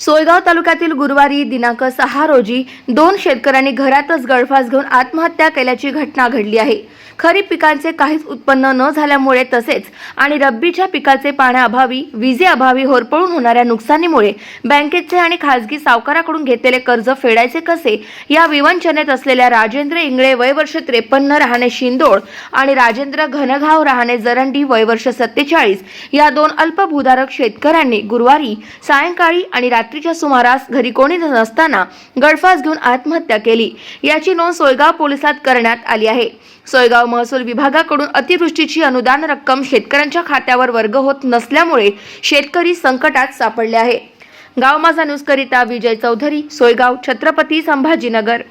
सोयगाव तालुक्यातील गुरुवारी दिनांक 6 रोजी 2 शेतकऱ्यांनी घरातच गळफास घेऊन आत्महत्या केल्याची घटना घडली आहे। खरीप पिकांचे काहीच उत्पन्न न झाल्यामुळे तसेच आणि रब्बीच्या पिकाचे पाण्याअभावी, विजेअभावी होरपळून होणाऱ्या नुकसानीमुळे बँकेचे आणि खासगी सावकाराकडून घेतलेले कर्ज फेडायचे कसे या विवंचनेत असलेल्या राजेंद्र इंगळे वय वर्ष 53 राहणे शिंदोळ आणि राजेंद्र घनघाव राहणे जरंडी वय वर्ष 47 या 2 अल्पभूधारक शेतकऱ्यांनी गुरुवारी सायंकाळी आणि रात्रीच्या सुमारास घरी कोणी नसताना गळफास घेऊन आत्महत्या केली। याची नोंद सोयगाव पोलिसात करण्यात आली आहे। सोयगाव महसूल विभागाकडून अतिवृष्टीची अनुदान रक्कम शेतकऱ्यांच्या खात्यावर वर्ग होत नसल्यामुळे शेतकरी संकटात सापडले आहे। गाव माझा न्यूज करिता विजय चौधरी, सोयगाव, छत्रपती संभाजीनगर।